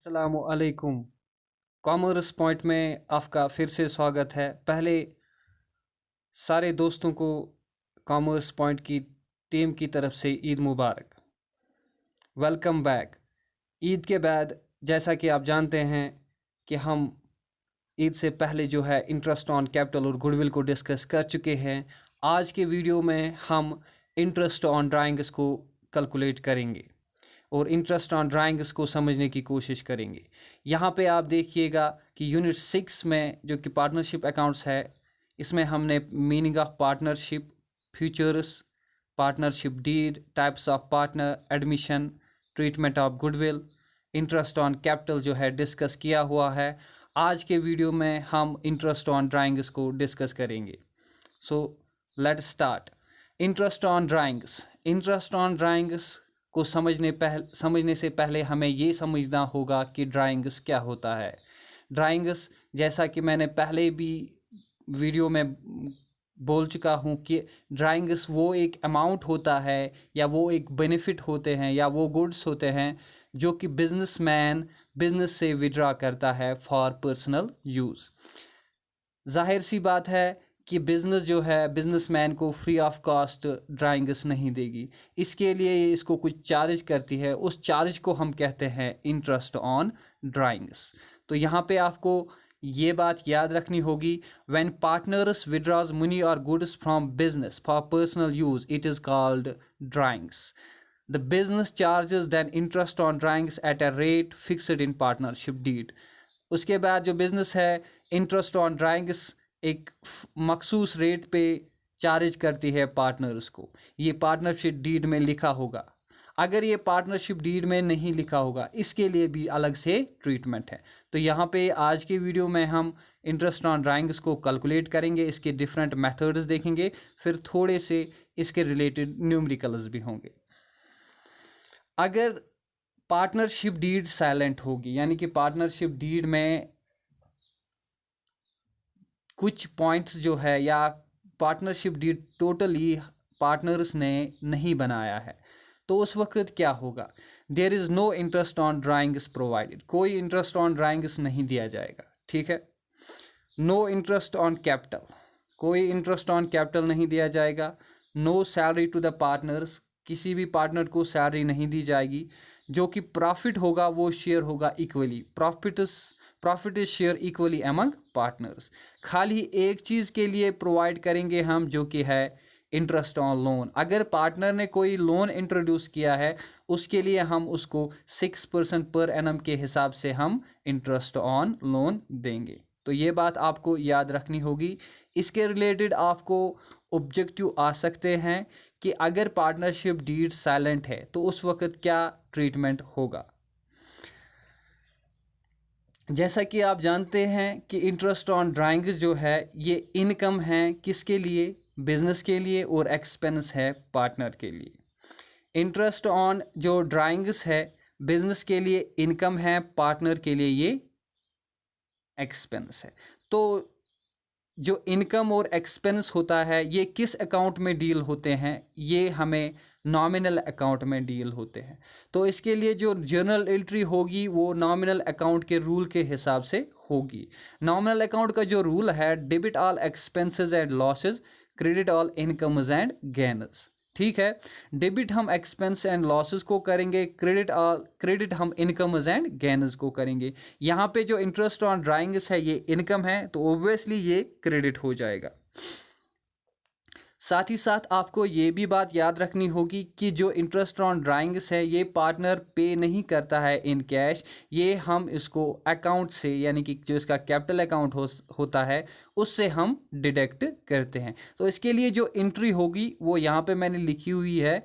अस्सलामुअलैकुम। Commerce point में आपका फिर से स्वागत है। पहले सारे दोस्तों को कॉमर्स पॉइंट की टीम की तरफ से ईद मुबारक। Welcome back. ईद के बाद जैसा कि आप जानते हैं कि हम ईद से पहले जो है इंटरेस्ट ऑन कैपिटल और गुडविल को डिस्कस कर चुके हैं। आज के वीडियो में हम इंटरेस्ट ऑन ड्राइंग्स को कैलकुलेट करेंगे और इंटरेस्ट ऑन ड्राइंग्स को समझने की कोशिश करेंगे। यहाँ पे आप देखिएगा कि यूनिट 6 में जो कि पार्टनरशिप अकाउंट्स है, इसमें हमने meaning of partnership, futures, partnership deed, types of partner, admission, treatment of goodwill, interest on capital जो है डिस्कस किया हुआ है। आज के वीडियो में हम इंटरेस्ट ऑन ड्राइंग्स को डिस्कस करेंगे। So let's start. Interest on drawings को समझने से पहले हमें ये समझना होगा कि ड्राइंग्स क्या होता है। ड्राइंग्स, जैसा कि मैंने पहले भी वीडियो में बोल चुका हूँ कि ड्राइंग्स वो एक अमाउंट होता है या वो एक बेनिफिट होते हैं या वो गुड्स होते हैं जो कि बिजनेसमैन बिजनेस से विड्रॉ करता है फॉर पर्सनल यूज़। जाहिर सी बात है कि बिज़नेस जो है बिजनेसमैन को फ्री ऑफ कॉस्ट ड्राइंग्स नहीं देगी, इसके लिए ये इसको कुछ चार्ज करती है। उस चार्ज को हम कहते हैं इंटरेस्ट ऑन ड्राइंग्स। तो यहाँ पे आपको ये बात याद रखनी होगी, व्हेन पार्टनर्स विड्रॉज मनी और goods from business for personal use it is called drawings. The business charges then interest on drawings at a rate fixed in partnership deed. उसके बाद जो बिजनेस है इंटरेस्ट ऑन ड्राइंग्स एक मखसूस rate पे charge करती है पार्टनर्स को। ये पार्टनरशिप डीड में लिखा होगा। अगर ये पार्टनरशिप डीड में नहीं लिखा होगा, इसके लिए भी अलग से ट्रीटमेंट है। तो यहाँ पे आज के वीडियो में हम इंटरेस्ट ऑन ड्राइंग्स को कैलकुलेट करेंगे, इसके डिफरेंट मेथड्स देखेंगे, फिर थोड़े से इसके रिलेटेड न्यूमेरिकल्स भी होंगे। अगर पार्टनरशिप डीड साइलेंट होगी, यानी कि पार्टनरशिप डीड में कुछ पॉइंट्स जो है या पार्टनरशिप डीड टोटली पार्टनर्स ने नहीं बनाया है, तो उस वक्त क्या होगा? There is no interest on drawings provided. कोई इंटरेस्ट ऑन ड्राइंग्स नहीं दिया जाएगा, ठीक है। नो इंटरेस्ट ऑन कैपिटल, कोई इंटरेस्ट ऑन कैपिटल नहीं दिया जाएगा। No salary to the partners, किसी भी पार्टनर को सैलरी नहीं दी जाएगी। जो कि प्रॉफिट होगा वो शेयर होगा equally. Profit is share equally among partners. खाली एक चीज़ के लिए प्रोवाइड करेंगे हम, जो कि है इंटरेस्ट ऑन लोन। अगर पार्टनर ने कोई लोन इंट्रोड्यूस किया है, उसके लिए हम उसको 6% पर एनम के हिसाब से हम इंटरेस्ट ऑन लोन देंगे। तो ये बात आपको याद रखनी होगी। इसके रिलेटेड आपको ऑब्जेक्टिव आ सकते हैं कि अगर पार्टनरशिप डीड साइलेंट है तो उस वक्त क्या ट्रीटमेंट होगा। जैसा कि आप जानते हैं कि इंटरेस्ट ऑन ड्राइंग्स जो है ये इनकम है किसके लिए? बिजनेस के लिए, और एक्सपेंस है पार्टनर के लिए। इंटरेस्ट ऑन जो ड्राइंग्स है बिजनेस के लिए इनकम है, पार्टनर के लिए ये एक्सपेंस है। तो जो इनकम और एक्सपेंस होता है ये किस अकाउंट में डील होते हैं? ये हमें नॉमिनल अकाउंट में डील होते हैं। तो इसके लिए जो जर्नल एंट्री होगी वो नॉमिनल अकाउंट के रूल के हिसाब से होगी। नॉमिनल अकाउंट का जो रूल है, debit all expenses and losses, credit all incomes and gains. ठीक है, डेबिट हम एक्सपेंस एंड लॉसेस को करेंगे, क्रेडिट हम इनकम्स एंड गेन्स को करेंगे। यहाँ पे जो इंटरेस्ट ऑन ड्राइंग्स है ये इनकम है, तो ऑब्वियसली ये क्रेडिट हो जाएगा। साथ ही साथ आपको ये भी बात याद रखनी होगी कि जो इंटरेस्ट ऑन ड्राइंग्स है ये पार्टनर पे नहीं करता है इन कैश, ये हम इसको अकाउंट से, यानी कि जो इसका कैपिटल अकाउंट होता है उससे हम डिडक्ट करते हैं। तो इसके लिए जो एंट्री होगी वो यहाँ पे मैंने लिखी हुई है।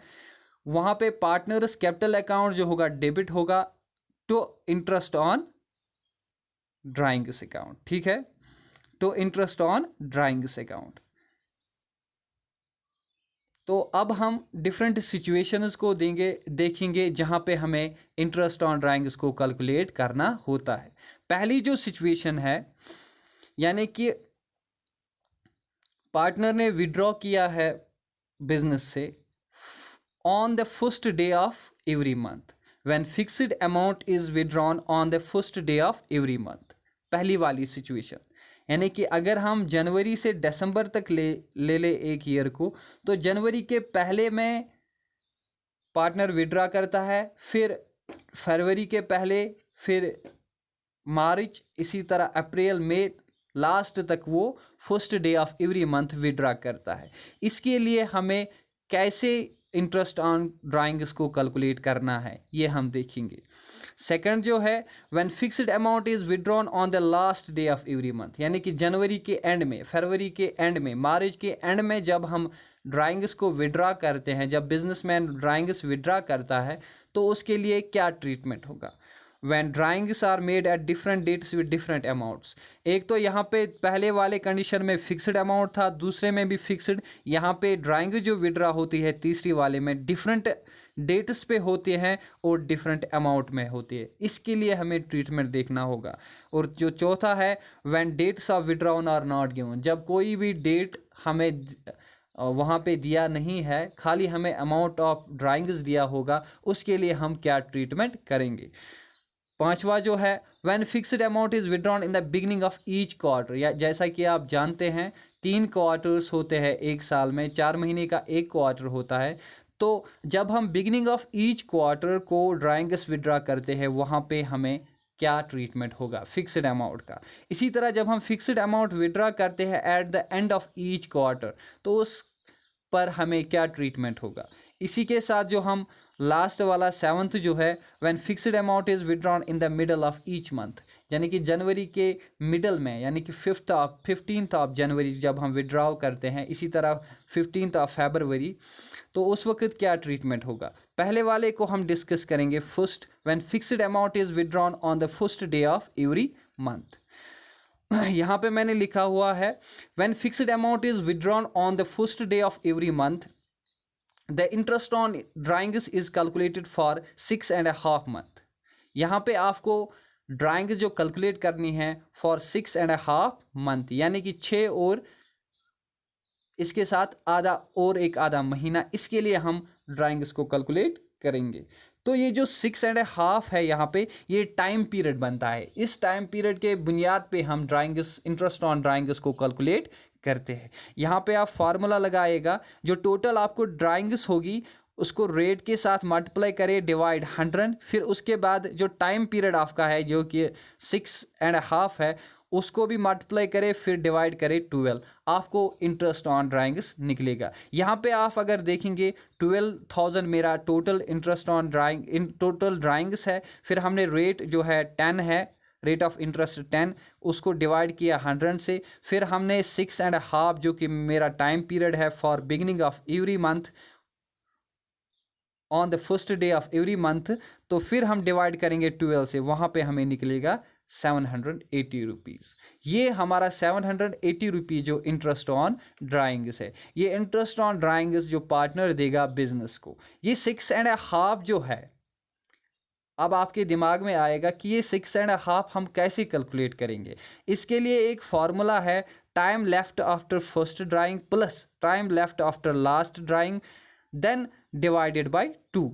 वहाँ पे पार्टनर्स कैपिटल अकाउंट जो होगा डेबिट होगा to interest on drawings account. ठीक है, तो इंटरेस्ट ऑन ड्राइंग्स अकाउंट। तो अब हम डिफरेंट सिचुएशंस को देखेंगे जहां पे हमें इंटरेस्ट ऑन ड्राइंग्स को कैलकुलेट करना होता है। पहली जो सिचुएशन है, यानी कि पार्टनर ने विड्रॉ किया है बिजनेस से on the first day of every month. When fixed amount is withdrawn on the first day of every month. पहली वाली सिचुएशन, यानी कि अगर हम जनवरी से दिसंबर तक ले एक ईयर को, तो जनवरी के पहले में पार्टनर विड्रॉ करता है, फिर फरवरी के पहले, फिर मार्च, इसी तरह अप्रैल, मई, लास्ट तक वो first day of every month withdraw करता है। इसके लिए हमें कैसे इंटरेस्ट ऑन ड्राइंग्स को कैलकुलेट करना है ये हम देखेंगे। सेकंड जो है, when fixed amount is withdrawn on the last day of every month, यानी कि जनवरी के एंड में, फरवरी के एंड में, मार्च के एंड में जब हम ड्राइंग्स को विड्रॉ करते हैं, जब बिजनेसमैन ड्राइंग्स विड्रॉ करता है तो उसके लिए क्या ट्रीटमेंट होगा। when drawings are made at different dates with different amounts, एक तो यहाँ पे पहले वाले कंडीशन में फिक्स्ड अमाउंट था, दूसरे में भी फिक्स्ड, यहाँ पे ड्राइंग जो विड्रॉ होती है तीसरी वाले में डिफरेंट डेट्स पे होते हैं और डिफरेंट अमाउंट में होती है। इसके लिए हमें ट्रीटमेंट देखना होगा। और जो चौथा है, when dates of withdrawn are not given, जब कोई भी डेट हमें वहाँ पे दिया नहीं है, खाली हमें अमाउंट ऑफ ड्राइंग्स दिया होगा, उसके लिए हम क्या ट्रीटमेंट करेंगे। पांचवा जो है, when fixed amount is withdrawn in the beginning of each quarter, या जैसा कि आप जानते हैं 3 क्वार्टर्स होते हैं एक साल में, 4 महीने का एक क्वार्टर होता है। तो जब हम बिगिनिंग ऑफ ईच क्वार्टर को ड्राइंग्स विड्रॉ करते हैं, वहाँ पे हमें क्या ट्रीटमेंट होगा फिक्स्ड अमाउंट का। इसी तरह जब हम फिक्स्ड अमाउंट विड्रॉ करते हैं at the end of each quarter, तो उस पर हमें क्या ट्रीटमेंट होगा। इसी के साथ जो हम लास्ट वाला 7th जो है, when fixed amount is withdrawn in the middle of each month, यानी कि जनवरी के मिडल में, यानी कि 15th ऑफ जनवरी जब हम विड्रॉ करते हैं, इसी तरह 15th ऑफ फरवरी, तो उस वक्त क्या ट्रीटमेंट होगा। पहले वाले को हम डिस्कस करेंगे first, when fixed amount is withdrawn on the first day of every month. यहाँ पे मैंने लिखा हुआ है, when fixed amount is withdrawn on the first day of every month, the interest on drawings is calculated for 6.5 month. यहाँ पे आपको drawings जो कैलकुलेट करनी है फॉर 6.5 मंथ, यानी कि 6 और इसके साथ आधा और एक आधा महीना, इसके लिए हम ड्राइंग्स को कैलकुलेट करेंगे। तो ये जो 6.5 है यहाँ पे, ये टाइम पीरियड बनता है। इस टाइम पीरियड के बुनियाद पे हम ड्राइंग्स, इंटरेस्ट ऑन ड्राइंग्स को कैलकुलेट करते हैं। यहाँ पे आप फार्मूला लगाएगा, जो टोटल आपको ड्राइंग्स होगी उसको रेट के साथ मल्टीप्लाई करे, डिवाइड 100, फिर उसके बाद जो टाइम पीरियड आपका है जो कि 6.5 है, उसको भी मल्टीप्लाई करे, फिर डिवाइड करे 12, आपको इंटरेस्ट ऑन ड्राइंग्स निकलेगा। यहाँ पे आप अगर देखेंगे 12,000 मेरा total interest on total drawings है, फिर हमने रेट जो है 10 है, रेट ऑफ इंटरेस्ट 10, उसको डिवाइड किया 100 से, फिर हमने 6.5 जो कि मेरा टाइम पीरियड है for beginning of every month on the first day of every month, तो फिर हम डिवाइड करेंगे 12 से, वहाँ पे हमें निकलेगा 780 रुपीज़। ये हमारा 780 रुपीज़ जो इंटरेस्ट ऑन ड्राइंग्स है, ये इंटरेस्ट ऑन ड्राइंग्स जो पार्टनर देगा बिजनेस को। ये 6.5 जो है, अब आपके दिमाग में आएगा कि ये 6.5 हम कैसे कैलकुलेट करेंगे। इसके लिए एक फॉर्मूला है, time left after first drawing plus time left after last drawing then divided by 2।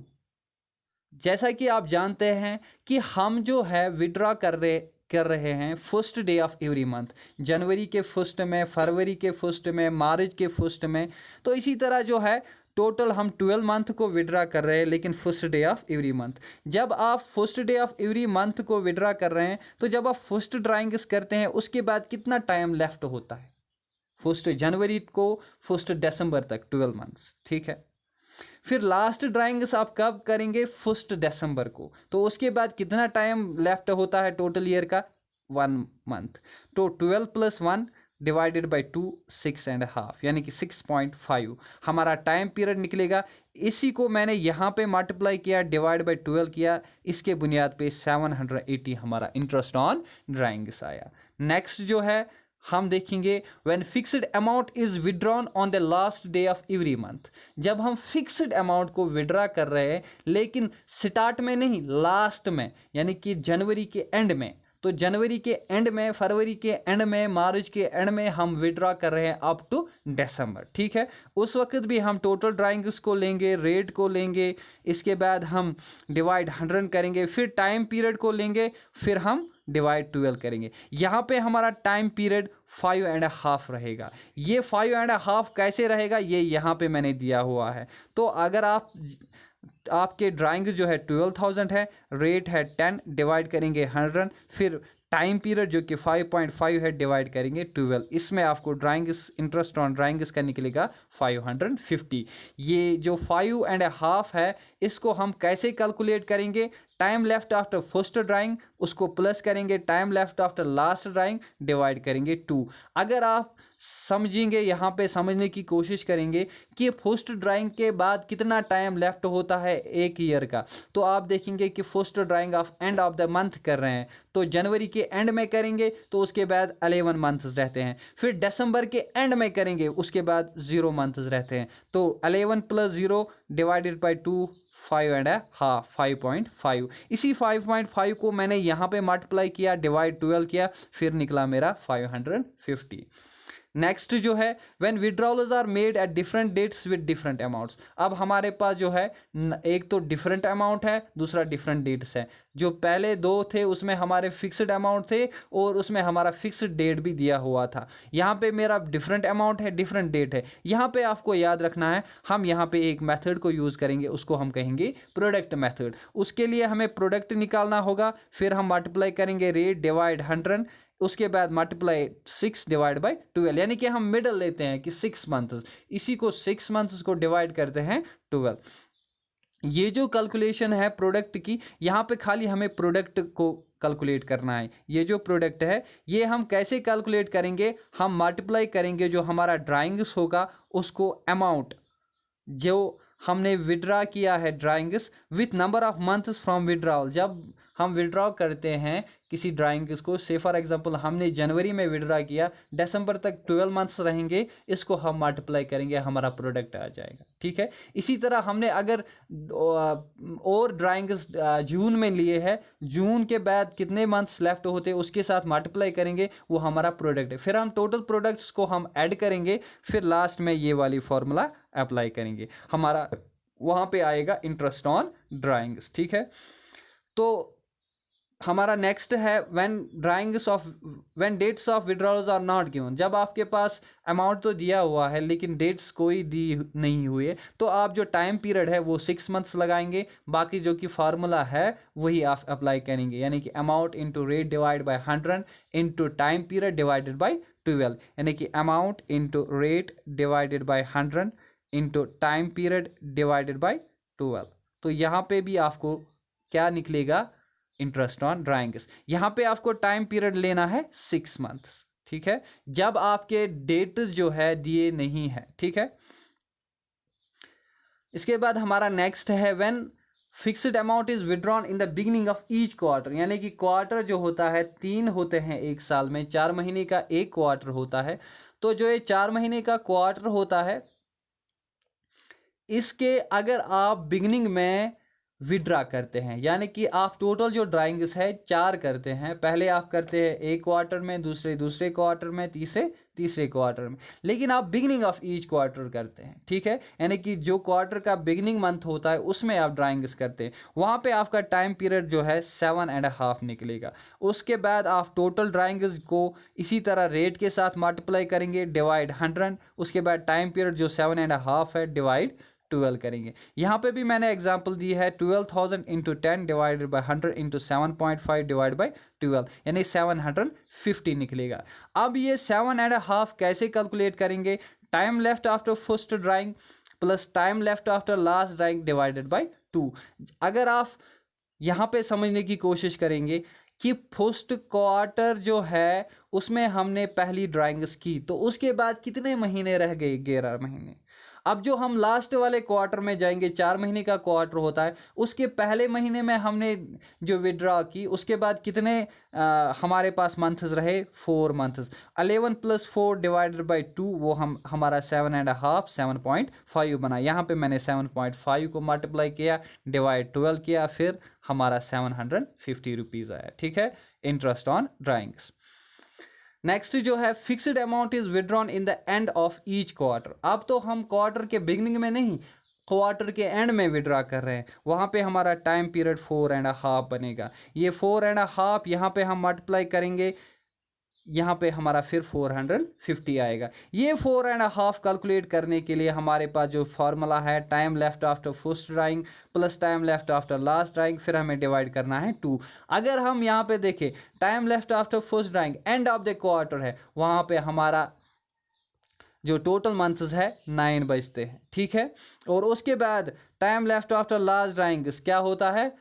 जैसा कि आप जानते हैं कि हम जो है विड्रॉ कर रहे हैं first day of every month, जनवरी के फर्स्ट में, फरवरी के फर्स्ट में, मार्च के फर्स्ट में, तो इसी तरह जो है टोटल हम 12 मंथ को विड्रॉ कर रहे हैं, लेकिन first day of every month. जब आप first day of every month को विड्रॉ कर रहे हैं, तो जब आप फर्स्ट ड्राइंग्स करते हैं उसके बाद कितना टाइम लेफ्ट होता है, फर्स्ट जनवरी को फर्स्ट दिसंबर तक 12 मंथ्स, ठीक है। फिर लास्ट ड्राइंग्स आप कब करेंगे, फर्स्ट दिसंबर को, तो उसके बाद कितना टाइम लेफ्ट होता है टोटल ईयर का, 1 मंथ। तो 12 + 1 डिवाइडेड बाय 2, 6.5, यानी कि 6.5 हमारा टाइम पीरियड निकलेगा। इसी को मैंने यहाँ पे मल्टीप्लाई किया, डिवाइड बाय 12 किया, इसके बुनियाद पे 780 हमारा इंटरेस्ट ऑन ड्राइंग्स आया। नेक्स्ट जो है हम देखेंगे, when fixed amount is withdrawn on the last day of every month. जब हम फिक्स्ड अमाउंट को विड्रॉ कर रहे हैं, लेकिन स्टार्ट में नहीं, लास्ट में, यानी कि जनवरी के एंड में, तो जनवरी के एंड में, फरवरी के एंड में, मार्च के एंड में हम विड्रॉ कर रहे हैं अप टू दिसंबर, ठीक है। उस वक्त भी हम टोटल ड्राइंग्स को लेंगे, रेट को लेंगे, इसके बाद हम डिवाइड 100 करेंगे, फिर टाइम पीरियड को लेंगे, फिर हम डिवाइड 12 करेंगे। यहाँ पे हमारा टाइम पीरियड 5.5 रहेगा। ये 5.5 कैसे रहेगा, ये यहाँ पे मैंने दिया हुआ है। तो अगर आपके ड्राइंग जो है 12,000 है, रेट है 10, डिवाइड करेंगे 100, फिर टाइम पीरियड जो कि 5.5 है, डिवाइड करेंगे 12, इसमें आपको ड्राइंग्स, इंटरेस्ट ऑन ड्राइंग्स का निकलेगा 550। ये जो 5.5 है, इसको हम कैसे कैलकुलेट करेंगे, time left after first drawing उसको प्लस करेंगे, time left after last drawing divide करेंगे 2। अगर आप समझेंगे, यहाँ पे समझने की कोशिश करेंगे कि फर्स्ट ड्राइंग के बाद कितना टाइम लेफ्ट होता है एक ईयर का, तो आप देखेंगे कि फर्स्ट ड्राइंग आप एंड ऑफ द मंथ कर रहे हैं, तो जनवरी के एंड में करेंगे तो उसके बाद 11 मंथ्स रहते हैं, फिर दिसंबर के एंड में करेंगे उसके बाद 0 मंथ्स रहते हैं, तो 11 + 0 डिवाइडेड बाई 2, 5.5, 5.5। इसी 5.5 को मैंने यहाँ पे मल्टीप्लाई किया, डिवाइड 12 किया, फिर निकला मेरा 550। नेक्स्ट जो है, when withdrawals are made at different dates with different amounts. अब हमारे पास जो है एक तो डिफरेंट अमाउंट है, दूसरा डिफरेंट डेट्स है। जो पहले दो थे उसमें हमारे फिक्स्ड अमाउंट थे और उसमें हमारा फिक्स्ड डेट भी दिया हुआ था। यहाँ पे मेरा डिफरेंट अमाउंट है, डिफरेंट डेट है। यहाँ पे आपको याद रखना है, हम यहाँ पे एक मेथड को यूज़ करेंगे, उसको हम कहेंगे प्रोडक्ट मेथड। उसके लिए हमें प्रोडक्ट निकालना होगा, फिर हम मल्टीप्लाई करेंगे रेट डिवाइड 100, उसके बाद मल्टीप्लाई 6 डिवाइड बाई 12, यानी कि हम मिडल लेते हैं कि 6 मंथ्स, इसी को 6 मंथ्स को डिवाइड करते हैं 12। ये जो कैलकुलेशन है प्रोडक्ट की, यहाँ पे खाली हमें प्रोडक्ट को कैलकुलेट करना है। ये जो प्रोडक्ट है ये हम कैसे कैलकुलेट करेंगे, हम मल्टीप्लाई करेंगे जो हमारा ड्राइंग्स होगा उसको अमाउंट जो हमने विड्रॉ किया है drawings with number of months from withdrawal. जब हम विड्रॉ करते हैं किसी ड्राइंग्स को, से फॉर एग्जांपल हमने जनवरी में विड्रॉ किया, दिसंबर तक 12 मंथ्स रहेंगे, इसको हम मल्टीप्लाई करेंगे, हमारा प्रोडक्ट आ जाएगा, ठीक है। इसी तरह हमने अगर और ड्राइंग्स जून में लिए हैं, जून के बाद कितने मंथ्स लेफ्ट होते हैं उसके साथ मल्टीप्लाई करेंगे, वो हमारा प्रोडक्ट है। फिर हम टोटल प्रोडक्ट्स को हम ऐड करेंगे, फिर लास्ट में ये वाली फॉर्मूला अप्लाई करेंगे, हमारा वहाँ पे आएगा इंटरेस्ट ऑन ड्राइंग्स, ठीक है। तो हमारा नेक्स्ट है when dates of withdrawals are not given. जब आपके पास अमाउंट तो दिया हुआ है लेकिन डेट्स कोई दी नहीं हुई है, तो आप जो टाइम पीरियड है वो 6 मंथ्स लगाएंगे, बाकी जो कि फार्मूला है वही आप अप्लाई करेंगे, यानी कि amount into rate divide by 100 into time period divided by 12, यानी कि amount into rate divided by 100 into time period divided by 12। तो यहाँ पे भी आपको क्या निकलेगा, इंटरेस्ट ऑन ड्राइंग्स। यहाँ पे आपको टाइम पीरियड लेना है 6 मंथ्स, ठीक है, जब आपके डेट जो है दिए नहीं है, ठीक है। इसके बाद हमारा नेक्स्ट है when fixed amount is withdrawn in the beginning of each quarter, यानी कि क्वार्टर जो होता है 3 होते हैं एक साल में, 4 महीने का एक क्वार्टर होता है। तो जो ये 4 महीने का क्वार्टर होता है, इसके अगर आप बिगिनिंग में विड्रा करते हैं, यानी कि आप टोटल जो ड्राइंग्स है 4 करते हैं, पहले आप करते हैं एक क्वार्टर में, दूसरे क्वार्टर में, तीसरे क्वार्टर में, लेकिन आप बिगिनिंग ऑफ ईच क्वार्टर करते हैं, ठीक है, यानी कि जो क्वार्टर का बिगिनिंग मंथ होता है उसमें आप ड्राइंग्स करते हैं, वहाँ पे आपका टाइम पीरियड जो है 7.5 निकलेगा। उसके बाद आप टोटल ड्राइंग्स को इसी तरह रेट के साथ मल्टीप्लाई करेंगे, डिवाइड 100, उसके बाद टाइम पीरियड जो 7.5 है डिवाइड 12 करेंगे। यहाँ पे भी मैंने एग्जांपल दी है 12,000 into 10 divided by 100 into 7.5 divide by 12, यानी 750 निकलेगा। अब ये 7.5 कैसे कैलकुलेट करेंगे, time left after first drawing plus time left after last drawing divided by 2। अगर आप यहाँ पे समझने की कोशिश करेंगे कि फर्स्ट क्वार्टर जो है उसमें हमने पहली ड्राइंग्स की, तो उसके बाद कितने महीने रह गए, 11 महीने। अब जो हम लास्ट वाले क्वार्टर में जाएंगे, 4 महीने का क्वार्टर होता है, उसके पहले महीने में हमने जो विड्रॉ की उसके बाद कितने हमारे पास मंथ्स रहे, 4 मंथ्स। 11 + 4 डिवाइडेड बाई 2 वो हमारा 7.5 7.5 बना। यहाँ पे मैंने 7.5 को मल्टीप्लाई किया, डिवाइड 12 किया, फिर हमारा 750 रुपीज़ आया। ठीक है, इंटरेस्ट ऑन ड्राइंग्स। नेक्स्ट जो है fixed amount is withdrawn in the end of each quarter. अब तो हम क्वार्टर के बिगनिंग में नहीं, क्वार्टर के एंड में विड्रॉ कर रहे हैं। वहाँ पे हमारा टाइम पीरियड 4.5 बनेगा। ये 4.5 यहाँ पे हम मल्टीप्लाई करेंगे, यहाँ पे हमारा फिर 450 आएगा। ये 4.5 कैलकुलेट करने के लिए हमारे पास जो फार्मूला है, time left after first drawing plus time left after last drawing, फिर हमें डिवाइड करना है 2। अगर हम यहाँ पे देखें, time left after first drawing end of the quarter है, वहाँ पे हमारा जो टोटल मंथ्स है 9 बचते हैं। ठीक है, और उसके बाद time left after last drawing क्या होता है,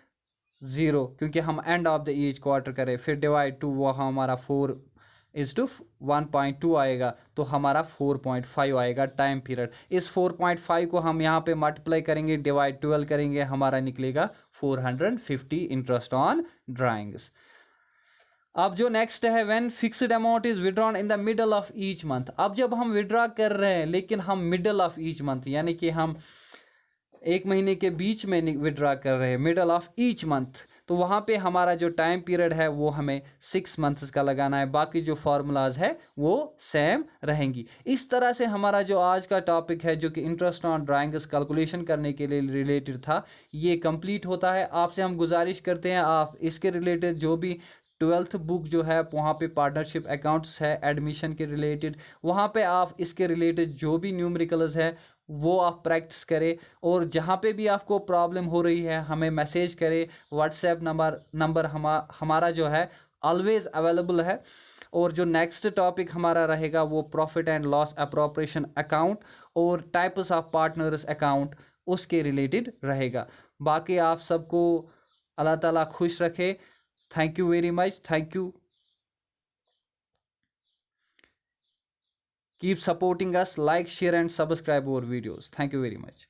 0, क्योंकि हम end of the each quarter करें। फिर डिवाइड 2, वो हमारा 4:1.2 आएगा, तो हमारा 4.5 आएगा टाइम पीरियड। इस 4.5 को हम यहाँ पे मल्टीप्लाई करेंगे, डिवाइड 12 करेंगे, हमारा निकलेगा 450 इंटरेस्ट ऑन ड्राइंग्स। अब जो नेक्स्ट है, when fixed amount is withdrawn in the middle of each month. अब जब हम विड्रॉ कर रहे हैं लेकिन हम मिडल ऑफ ईच मंथ, यानी कि हम एक महीने के बीच में विड्रॉ कर रहे हैं, मिडल ऑफ ईच मंथ, तो वहाँ पे हमारा जो टाइम पीरियड है वो हमें 6 मंथ्स का लगाना है। बाकी जो फार्मूलाज है वो सेम रहेंगी। इस तरह से हमारा जो आज का टॉपिक है, जो कि इंटरेस्ट ऑन ड्राइंग्स कैलकुलेशन करने के लिए रिलेटेड था, ये कंप्लीट होता है। आपसे हम गुजारिश करते हैं, आप इसके रिलेटेड जो भी 12th बुक जो है, वहाँ पे पार्टनरशिप अकाउंट्स है एडमिशन के रिलेटेड, वहाँ पे आप इसके रिलेटेड जो भी न्यूमेरिकल्स है वो आप प्रैक्टिस करें। और जहाँ पे भी आपको प्रॉब्लम हो रही है हमें मैसेज करें। व्हाट्सएप नंबर हमारा जो है ऑलवेज अवेलेबल है। और जो नेक्स्ट टॉपिक हमारा रहेगा वो profit and loss appropriation account और टाइप्स ऑफ पार्टनर्स अकाउंट, उसके रिलेटेड रहेगा। बाकी आप सबको अल्लाह ताला खुश रखे। Thank you very much. Thank you. Keep supporting us, like, share and subscribe our videos. Thank you very much.